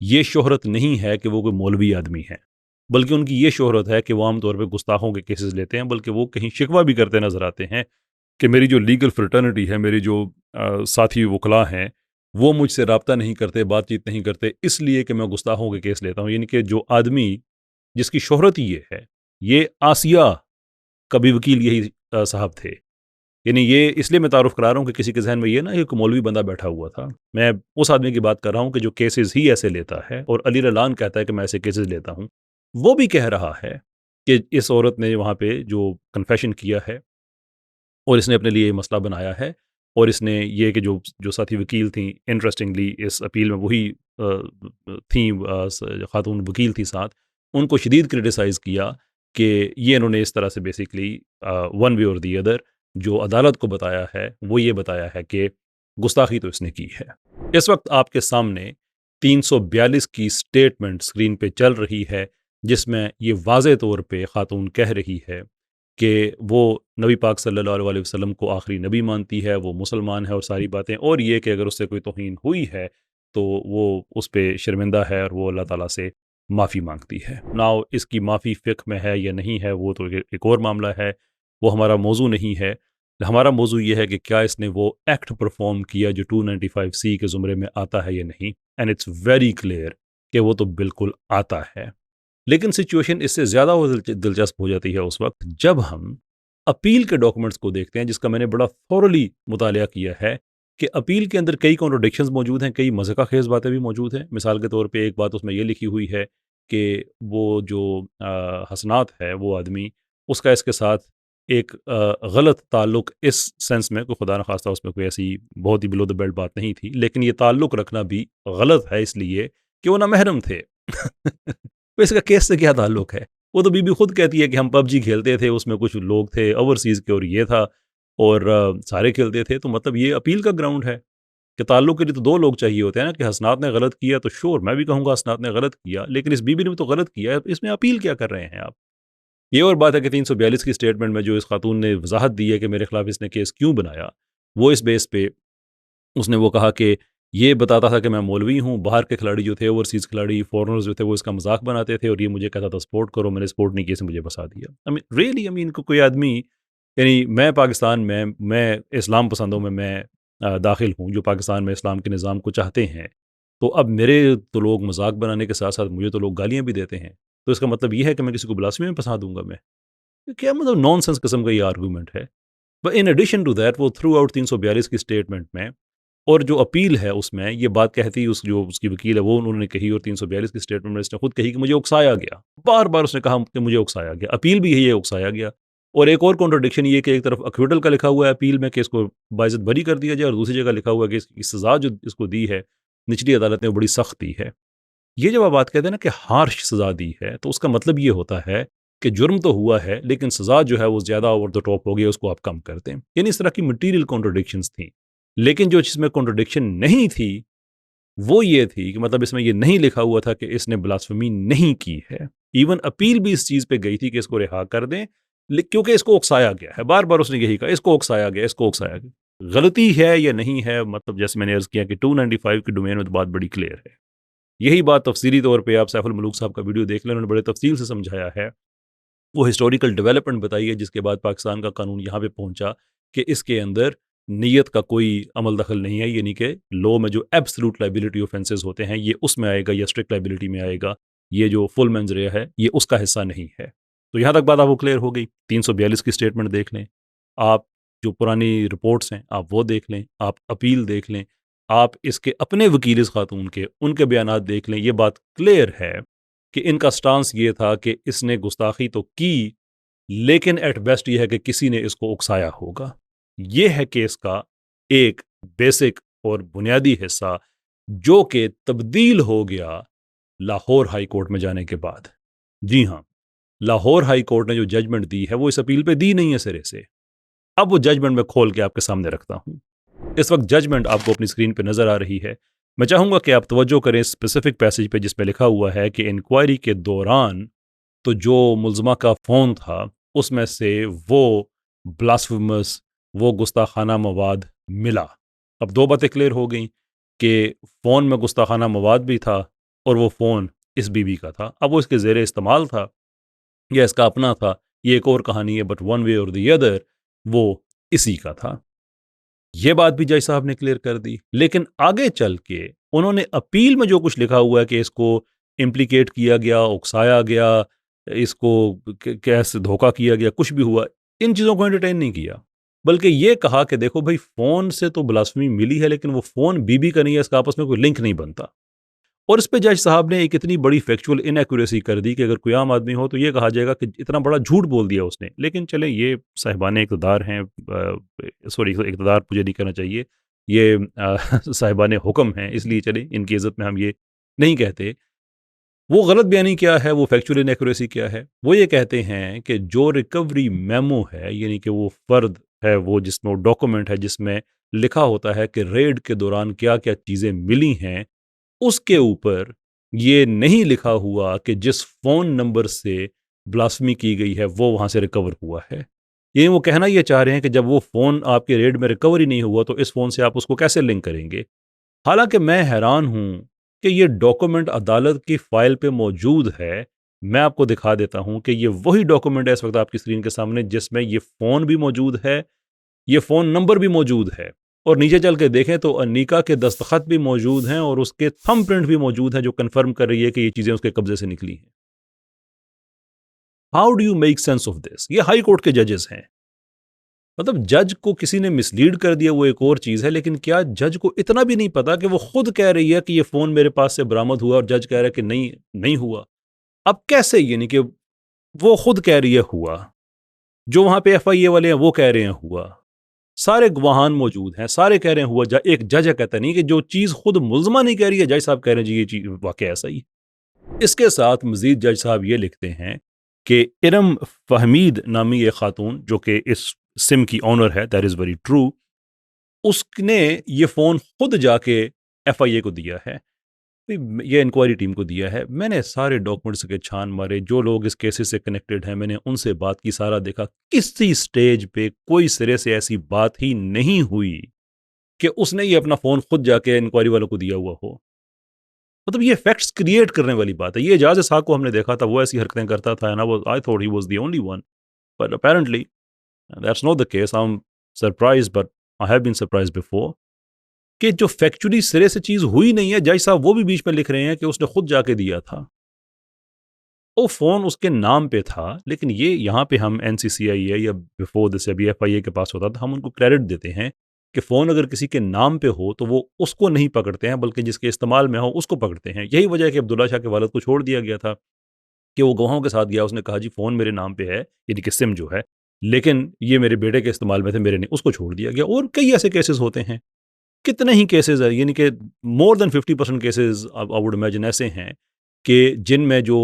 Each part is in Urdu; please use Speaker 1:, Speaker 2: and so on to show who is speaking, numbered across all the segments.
Speaker 1: یہ شہرت نہیں ہے کہ وہ کوئی مولوی آدمی ہے، بلکہ ان کی یہ شہرت ہے کہ وہ عام طور پہ گستاخوں کے کیسز لیتے ہیں، بلکہ وہ کہیں شکوہ بھی کرتے نظر آتے ہیں کہ میری جو لیگل فرٹرنٹی ہے، میری جو ساتھی وکلاء ہیں، وہ مجھ سے رابطہ نہیں کرتے، بات چیت نہیں کرتے، اس لیے کہ میں گستاخوں کے کیس لیتا ہوں. یعنی کہ جو آدمی جس کی شہرت یہ ہے، یہ آسیہ کا بھی وکیل یہی صاحب تھے. یعنی یہ اس لیے میں تعارف کرا رہا ہوں کہ کسی کے ذہن میں یہ نا ایک مولوی بندہ بیٹھا ہوا تھا. میں اس آدمی کی بات کر رہا ہوں کہ جو کیسز ہی ایسے لیتا ہے، اور علی رلان کہتا ہے کہ میں ایسے کیسز لیتا ہوں. وہ بھی کہہ رہا ہے کہ اس عورت نے وہاں پہ جو کنفیشن کیا ہے اور اس نے اپنے لیے یہ مسئلہ بنایا ہے، اور اس نے یہ کہ جو ساتھی وکیل تھیں، انٹرسٹنگلی اس اپیل میں وہی تھیں، خاتون وکیل تھی ساتھ، ان کو شدید کرٹیسائز کیا کہ یہ انہوں نے اس طرح سے بیسیکلی ون وے اور دی ادر جو عدالت کو بتایا ہے وہ یہ بتایا ہے کہ گستاخی تو اس نے کی ہے. اس وقت آپ کے سامنے 342 کی سٹیٹمنٹ سکرین پہ چل رہی ہے، جس میں یہ واضح طور پہ خاتون کہہ رہی ہے کہ وہ نبی پاک صلی اللہ علیہ وسلم کو آخری نبی مانتی ہے، وہ مسلمان ہے اور ساری باتیں، اور یہ کہ اگر اس سے کوئی توہین ہوئی ہے تو وہ اس پہ شرمندہ ہے اور وہ اللہ تعالیٰ سے معافی مانگتی ہے. ناؤ اس کی معافی فقہ میں ہے یا نہیں ہے وہ تو ایک اور معاملہ ہے، وہ ہمارا موضوع نہیں ہے. ہمارا موضوع یہ ہے کہ کیا اس نے وہ ایکٹ پرفارم کیا جو 295C کے زمرے میں آتا ہے یا نہیں. اینڈ اٹس ویری کلیئر کہ وہ تو بالکل آتا ہے. لیکن سچویشن اس سے زیادہ دلچسپ ہو جاتی ہے اس وقت جب ہم اپیل کے ڈاکومنٹس کو دیکھتے ہیں، جس کا میں نے بڑا تھورلی مطالعہ کیا ہے کہ اپیل کے اندر کئی کانٹرڈکشنز موجود ہیں، کئی مضحکہ خیز باتیں بھی موجود ہیں. مثال کے طور پہ ایک بات اس میں یہ لکھی ہوئی ہے کہ وہ جو حسنات ہے، وہ آدمی، اس کا اس کے ساتھ ایک غلط تعلق اس سینس میں، کوئی خدا نخواستہ اس میں کوئی ایسی بہت ہی بلو دا بیلٹ بات نہیں تھی، لیکن یہ تعلق رکھنا بھی غلط ہے اس لیے کہ وہ نامحرم تھے. اس کا کیس سے کیا تعلق ہے؟ وہ تو بی بی خود کہتی ہے کہ ہم PUBG کھیلتے تھے، اس میں کچھ لوگ تھے اوورسیز کے اور یہ تھا، اور سارے کھیلتے تھے. تو مطلب یہ اپیل کا گراؤنڈ ہے کہ تعلق کے لیے تو دو لوگ چاہیے ہوتے ہیں نا. کہ حسنات نے غلط کیا تو شور میں بھی کہوں گا حسنات نے غلط کیا، لیکن اس بی بی نے تو غلط کیا ہے، اس میں اپیل کیا کر رہے ہیں آپ؟ یہ اور بات ہے کہ 342 کی سٹیٹمنٹ میں جو اس خاتون نے وضاحت دی ہے کہ میرے خلاف اس نے کیس کیوں بنایا، وہ اس بیس پہ اس نے وہ کہا کہ یہ بتاتا تھا کہ میں مولوی ہوں، باہر کے کھلاڑی جو تھے، اوورسیز کھلاڑی، فورنرز جو تھے، وہ اس کا مذاق بناتے تھے اور یہ مجھے کہتا تھا سپورٹ کرو، میں نے سپورٹ نہیں کیا، اس نے مجھے بسا دیا. ریئلی کوئی آدمی، یعنی میں پاکستان میں اسلام پسندوں میں داخل ہوں جو پاکستان میں اسلام کے نظام کو چاہتے ہیں، تو اب میرے تو لوگ مذاق بنانے کے ساتھ ساتھ مجھے تو لوگ گالیاں بھی دیتے ہیں. تو اس کا مطلب یہ ہے کہ میں کسی کو بلاسفی میں پھنسا دوں گا؟ میں کیا مطلب نان سینس قسم کا یہ آرگومنٹ ہے. But in addition to that وہ تھرو آؤٹ 342 کی سٹیٹمنٹ میں اور جو اپیل ہے اس میں یہ بات کہتی، اس کی وکیل ہے وہ انہوں نے کہی، اور 342 کی سٹیٹمنٹ میں اس نے خود کہی کہ مجھے اکسایا گیا. بار بار اس نے کہا کہ مجھے اکسایا گیا. اپیل بھی یہی ہے، اکسایا گیا. اور ایک اور کانٹرڈکشن یہ کہ ایک طرف اکویٹل کا لکھا ہوا ہے اپیل میں کہ اس کو باعزت بری کر دیا جائے، اور دوسری جگہ لکھا ہوا ہے کہ اس کی سزا جو اس کو دی ہے نچلی عدالت نے وہ بڑی سخت دی ہے. یہ جب آپ بات کہتے ہیں نا کہ ہارش سزا دی ہے، تو اس کا مطلب یہ ہوتا ہے کہ جرم تو ہوا ہے لیکن سزا جو ہے وہ زیادہ اوور دا ٹاپ ہو گئی، اس کو آپ کم کر دیں. یعنی اس طرح کی مٹیریل کانٹرڈکشنز تھیں. لیکن جو چیز میں کانٹرڈکشن نہیں تھی وہ یہ تھی کہ مطلب اس میں یہ نہیں لکھا ہوا تھا کہ اس نے بلاسفمی نہیں کی ہے. ایون اپیل بھی اس چیز پہ گئی تھی کہ اس کو رہا کر دیں، کیونکہ اس کو اکسایا گیا ہے. بار بار اس نے یہی کہا اس کو اکسایا گیا، اس کو اکسایا گیا. غلطی ہے یا نہیں ہے، مطلب جیسے میں نے عرض کیا کہ 295 کی ڈومین میں تو بات بڑی کلیئر ہے. یہی بات تفصیلی طور پہ آپ سیف الملوک صاحب کا ویڈیو دیکھ لیں، انہوں نے بڑے تفصیل سے سمجھایا ہے. وہ ہسٹوریکل ڈیولپمنٹ بتائی ہے جس کے بعد پاکستان کا قانون یہاں پہ پہنچا کہ اس کے اندر نیت کا کوئی عمل دخل نہیں ہے. یعنی کہ لو میں جو ایبسلوٹ لائبلٹی آفینسز ہوتے ہیں یہ اس میں آئے گا یا اسٹرکٹ لائبلٹی میں آئے گا. یہ جو فل مینز ریا ہے یہ اس کا حصہ نہیں ہے. تو یہاں تک بات آپ کو کلیئر ہو گئی. 342 کی سٹیٹمنٹ دیکھ لیں آپ، جو پرانی رپورٹس ہیں آپ وہ دیکھ لیں، آپ اپیل دیکھ لیں، آپ اس کے اپنے وکیل اس خاتون کے ان کے بیانات دیکھ لیں. یہ بات کلیئر ہے کہ ان کا سٹانس یہ تھا کہ اس نے گستاخی تو کی، لیکن ایٹ بیسٹ یہ ہے کہ کسی نے اس کو اکسایا ہوگا. یہ ہے کیس کا ایک بیسک اور بنیادی حصہ جو کہ تبدیل ہو گیا لاہور ہائی کورٹ میں جانے کے بعد. جی ہاں، لاہور ہائی کورٹ نے جو ججمنٹ دی ہے وہ اس اپیل پہ دی نہیں ہے سرے سے. اب وہ ججمنٹ میں کھول کے آپ کے سامنے رکھتا ہوں. اس وقت ججمنٹ آپ کو اپنی اسکرین پہ نظر آ رہی ہے. میں چاہوں گا کہ آپ توجہ کریں اسپیسیفک پیسیج پہ جس پہ لکھا ہوا ہے کہ انکوائری کے دوران تو جو ملزمہ کا فون تھا اس میں سے وہ بلاسفیمس، وہ گستاخانہ مواد ملا. اب دو باتیں کلیئر ہو گئیں کہ فون میں گستاخانہ مواد بھی تھا اور وہ فون اس بیوی کا تھا. اب وہ اس کے زیر استعمال تھا یا اس کا اپنا تھا یہ ایک اور کہانی ہے, بٹ ون وے اور دی ادر وہ اسی کا تھا. یہ بات بھی جج صاحب نے کلیئر کر دی. لیکن آگے چل کے انہوں نے اپیل میں جو کچھ لکھا ہوا ہے کہ اس کو امپلیکیٹ کیا گیا, اکسایا گیا, اس کو کیسے دھوکہ کیا گیا, کچھ بھی ہوا, ان چیزوں کو انٹرٹین نہیں کیا, بلکہ یہ کہا کہ دیکھو بھائی فون سے تو بلاسفمی ملی ہے لیکن وہ فون بی بی کا نہیں ہے, اس کا آپس میں کوئی لنک نہیں بنتا. اور اس پہ جج صاحب نے ایک اتنی بڑی فیکچول انیکوریسی کر دی کہ اگر کوئی عام آدمی ہو تو یہ کہا جائے گا کہ اتنا بڑا جھوٹ بول دیا اس نے. لیکن چلیں یہ صاحبان اقتدار ہیں, سوری اقتدار مجھے نہیں کہنا چاہیے, یہ صاحبان حکم ہیں, اس لیے چلیں ان کی عزت میں ہم یہ نہیں کہتے. وہ غلط بیانی کیا ہے, وہ فیکچول انیکوریسی کیا ہے, وہ یہ کہتے ہیں کہ جو ریکوری میمو ہے, یعنی کہ وہ فرد ہے, وہ جس میں وہ ڈاکومنٹ ہے جس میں لکھا ہوتا ہے کہ ریڈ کے دوران کیا کیا چیزیں ملی ہیں, اس کے اوپر یہ نہیں لکھا ہوا کہ جس فون نمبر سے بلاسفمی کی گئی ہے وہ وہاں سے ریکور ہوا ہے. یہ وہ کہنا یہ چاہ رہے ہیں کہ جب وہ فون آپ کے ریڈ میں ریکور ہی نہیں ہوا تو اس فون سے آپ اس کو کیسے لنک کریں گے. حالانکہ میں حیران ہوں کہ یہ ڈاکومنٹ عدالت کی فائل پہ موجود ہے. میں آپ کو دکھا دیتا ہوں کہ یہ وہی ڈاکومنٹ ہے اس وقت آپ کی اسکرین کے سامنے جس میں یہ فون بھی موجود ہے, یہ فون نمبر بھی موجود ہے, اور نیچے چل کے دیکھیں تو انیکا کے دستخط بھی موجود ہیں اور اس کے تھم پرنٹ بھی موجود ہیں جو کنفرم کر رہی ہے کہ یہ چیزیں اس کے قبضے سے نکلی ہیں. How do you make sense of this? یہ ہائی کورٹ کے ججز ہیں. مطلب جج کو کسی نے مس لیڈ کر دیا وہ ایک اور چیز ہے, لیکن کیا جج کو اتنا بھی نہیں پتا کہ وہ خود کہہ رہی ہے کہ یہ فون میرے پاس سے برآمد ہوا اور جج کہہ رہا ہے کہ نہیں ہوا. اب کیسے, یعنی کہ وہ خود کہہ رہی ہے ہوا, جو وہاں پہ ایف آئی اے والے ہیں وہ کہہ رہے ہیں ہوا, سارے گواہان موجود ہیں, سارے کہہ رہے ہیں ہوا. ایک جج کہتا نہیں کہ جو چیز خود ملزمہ نہیں کہہ رہی ہے جج صاحب کہہ رہے ہیں جی یہ چیز واقعہ ایسا ہی. اس کے ساتھ مزید جج صاحب یہ لکھتے ہیں کہ ارم فہمید نامی ایک خاتون جو کہ اس سم کی آنر ہے, دیٹ از ویری ٹرو, اس نے یہ فون خود جا کے ایف آئی اے کو دیا ہے, یہ انکوائری ٹیم کو دیا ہے. میں نے سارے ڈاکومنٹس کے چھان مارے, جو لوگ اس کیسز سے کنیکٹڈ ہیں میں نے ان سے بات کی, سارا دیکھا, کسی سٹیج پہ کوئی سرے سے ایسی بات ہی نہیں ہوئی کہ اس نے یہ اپنا فون خود جا کے انکوائری والوں کو دیا ہوا ہو. مطلب یہ فیکٹس کریٹ کرنے والی بات ہے. یہ اعجاز اسحاق کو ہم نے دیکھا تھا, وہ ایسی حرکتیں کرتا تھا, I thought he was the only one, but apparently that's not the case. I'm surprised, but I have been surprised before. کہ جو فیکچولی سرے سے چیز ہوئی نہیں ہے, جج صاحب وہ بھی بیچ میں لکھ رہے ہیں کہ اس نے خود جا کے دیا تھا. وہ فون اس کے نام پہ تھا, لیکن یہ یہاں پہ ہم این سی سی آئی اے یا بیفور دس ابھی ایف آئی اے کے پاس ہوتا تھا, ہم ان کو کریڈٹ دیتے ہیں کہ فون اگر کسی کے نام پہ ہو تو وہ اس کو نہیں پکڑتے ہیں بلکہ جس کے استعمال میں ہو اس کو پکڑتے ہیں. یہی وجہ ہے کہ عبداللہ شاہ کے والد کو چھوڑ دیا گیا تھا کہ وہ گواہوں کے ساتھ گیا, اس نے کہا جی فون میرے نام پہ ہے, یعنی کہ سم جو ہے, لیکن یہ میرے بیٹے کے استعمال میں تھے, میرے نہیں, اس کو چھوڑ دیا گیا. اور کئی ایسے کیسز ہوتے ہیں, کتنے ہی کیسز ہیں, یعنی کہ مور دین 50% کیسز آئی ووڈ امیجن ایسے ہیں کہ جن میں جو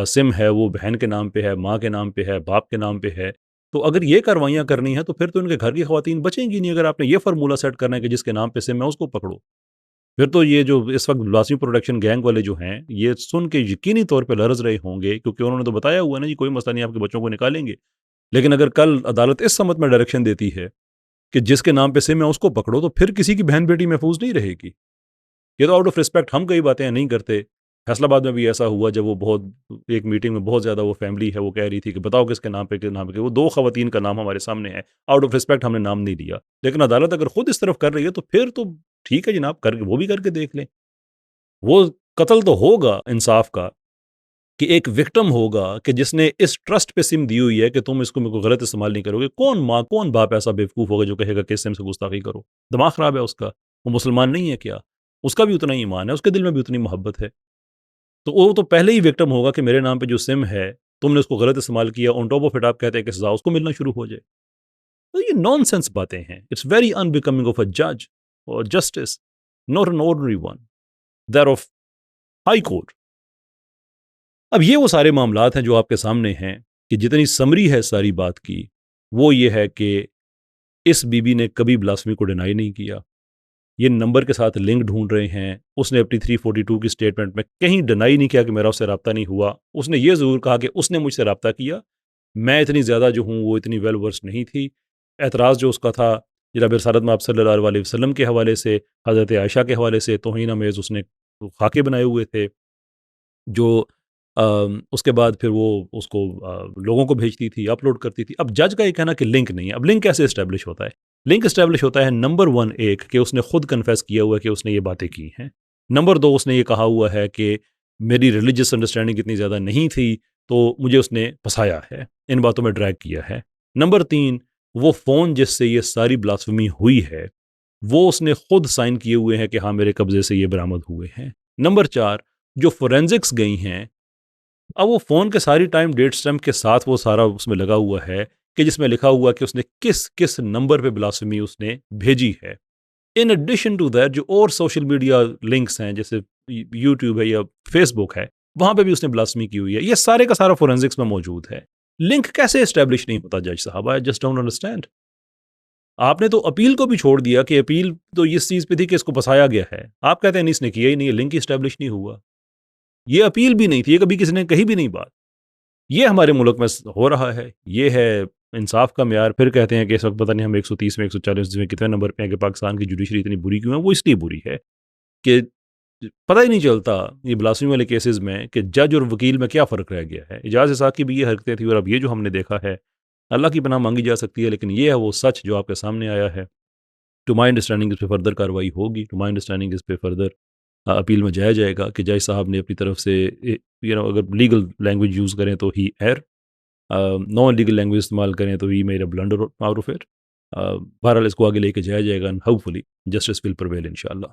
Speaker 1: سم ہے وہ بہن کے نام پہ ہے, ماں کے نام پہ ہے, باپ کے نام پہ ہے. تو اگر یہ کاروائیاں کرنی ہیں تو پھر تو ان کے گھر کی خواتین بچیں گی نہیں. اگر آپ نے یہ فارمولہ سیٹ کرنا ہے کہ جس کے نام پہ سم ہے اس کو پکڑو, پھر تو یہ جو اس وقت بلاسفمی پروڈکشن گینگ والے جو ہیں یہ سن کے یقینی طور پہ لرز رہے ہوں گے, کیونکہ انہوں نے تو بتایا ہوا ہے نا جی کوئی مسئلہ نہیں, آپ کے بچوں کو نکالیں گے. لیکن اگر کل عدالت اس سمت میں ڈائریکشن دیتی ہے کہ جس کے نام پہ سم ہے اس کو پکڑو, تو پھر کسی کی بہن بیٹی محفوظ نہیں رہے گی. یہ تو آؤٹ آف رسپیکٹ ہم کئی باتیں نہیں کرتے. فیصل آباد میں بھی ایسا ہوا جب وہ بہت ایک میٹنگ میں بہت زیادہ وہ فیملی ہے وہ کہہ رہی تھی کہ بتاؤ کس کے نام پہ وہ 2 خواتین کا نام ہمارے سامنے ہے, آؤٹ آف رسپیکٹ ہم نے نام نہیں لیا. لیکن عدالت اگر خود اس طرف کر رہی ہے تو پھر تو ٹھیک ہے جناب, وہ بھی کر کے دیکھ لیں. وہ قتل تو ہوگا انصاف کا کہ ایک وکٹم ہوگا کہ جس نے اس ٹرسٹ پہ سم دی ہوئی ہے کہ تم اس کو غلط استعمال نہیں کرو گے. کون ماں کون باپ ایسا بیوقوف ہوگا جو کہے گا کہ اس سم سے گستاخی کرو؟ دماغ خراب ہے اس کا, وہ مسلمان نہیں ہے کیا؟ اس کا بھی اتنا ہی ایمان ہے, اس کے دل میں بھی اتنی محبت ہے. تو وہ تو پہلے ہی وکٹم ہوگا کہ میرے نام پہ جو سم ہے تم نے اس کو غلط استعمال کیا, آن ٹاپ آف اٹ آپ کہتے ہیں کہ سزا اس کو ملنا شروع ہو جائے. تو یہ نان سینس باتیں ہیں. اٹس ویری انبیکمنگ آف اے جج اور justice, not an ordinary one, there of high court. اب یہ وہ سارے معاملات ہیں جو آپ کے سامنے ہیں کہ جتنی سمری ہے ساری بات کی وہ یہ ہے کہ اس بی بی نے کبھی بلاسفمی کو ڈینائی نہیں کیا. یہ نمبر کے ساتھ لنک ڈھونڈ رہے ہیں. اس نے اپنی 342 کی سٹیٹمنٹ میں کہیں ڈینائی نہیں کیا کہ میرا اس سے رابطہ نہیں ہوا. اس نے یہ ضرور کہا کہ اس نے مجھ سے رابطہ کیا, میں اتنی زیادہ جو ہوں وہ اتنی ویل ورس نہیں تھی. اعتراض جو اس کا تھا جناب رسالت میں آپ صلی اللہ علیہ وسلم کے حوالے سے, حضرت عائشہ کے حوالے سے توہین آمیز اس نے خاکے بنائے ہوئے تھے. جو اس کے بعد پھر وہ اس کو لوگوں کو بھیجتی تھی، اپلوڈ کرتی تھی. اب جج کا یہ کہنا کہ لنک نہیں ہے. اب لنک کیسے اسٹیبلش ہوتا ہے؟ لنک اسٹیبلش ہوتا ہے نمبر 1 ایک کہ اس نے خود کنفیس کیا ہوا ہے کہ اس نے یہ باتیں کی ہیں. نمبر 2 اس نے یہ کہا ہوا ہے کہ میری ریلیجس انڈرسٹینڈنگ اتنی زیادہ نہیں تھی تو مجھے اس نے پھنسایا ہے، ان باتوں میں ڈریگ کیا ہے. نمبر 3 وہ فون جس سے یہ ساری بلاسفمی ہوئی ہے وہ اس نے خود سائن کیے ہوئے ہیں کہ ہاں میرے قبضے سے یہ برآمد ہوئے ہیں. نمبر 4 جو فورینزکس گئی ہیں، اب وہ فون کے ساری ٹائم ڈیٹ اسٹیمپ کے ساتھ وہ سارا اس میں لگا ہوا ہے کہ جس میں لکھا ہوا کہ اس نے کس نمبر پہ بلاسفمی اس نے بھیجی ہے. ان ایڈیشن ٹو دیٹ جو اور سوشل میڈیا لنکس ہیں جیسے یوٹیوب ہے یا فیس بک ہے، وہاں پہ بھی اس نے بلاسفمی کی ہوئی ہے. یہ سارے کا سارا فورینزکس میں موجود ہے. لنک کیسے اسٹیبلش نہیں ہوتا جج صاحب؟ I just don't understand. آپ نے تو اپیل کو بھی چھوڑ دیا کہ اپیل تو اس چیز پہ تھی کہ اس کو پھنسایا گیا ہے. آپ کہتے ہیں نہیں اس نے کیا ہی نہیں، لنک ہی اسٹیبلش نہیں ہوا. یہ اپیل بھی نہیں تھی، یہ کبھی کسی نے کہی بھی نہیں بات. یہ ہمارے ملک میں ہو رہا ہے. یہ ہے انصاف کا معیار. پھر کہتے ہیں کہ اس وقت پتہ نہیں ہم 130 میں 140 میں کتنے نمبر پہ ہیں کہ پاکستان کی جوڈیشری اتنی بری کیوں ہے. وہ اس لیے بری ہے کہ پتہ ہی نہیں چلتا یہ بلاسفمی والے کیسز میں کہ جج اور وکیل میں کیا فرق رہ گیا ہے. اعجاز اسحاق کی بھی یہ حرکتیں تھیں اور اب یہ جو ہم نے دیکھا ہے، اللہ کی پناہ مانگی جا سکتی ہے، لیکن یہ ہے وہ سچ جو آپ کے سامنے آیا ہے. ٹو مائی انڈرسٹینڈنگ اس پہ فردر کارروائی ہوگی. ٹو مائی انڈرسٹینڈنگ اس پہ فردر اپیل میں جایا جائے گا کہ جج صاحب نے اپنی طرف سے اگر لیگل لینگویج یوز کریں تو ہی ایئر، نان لیگل لینگویج استعمال کریں تو ہی میرا بلنڈر آؤٹ آف اٹ. بہرحال اس کو آگے لے کے جایا جائے گا، and hopefully justice will prevail انشاءاللہ.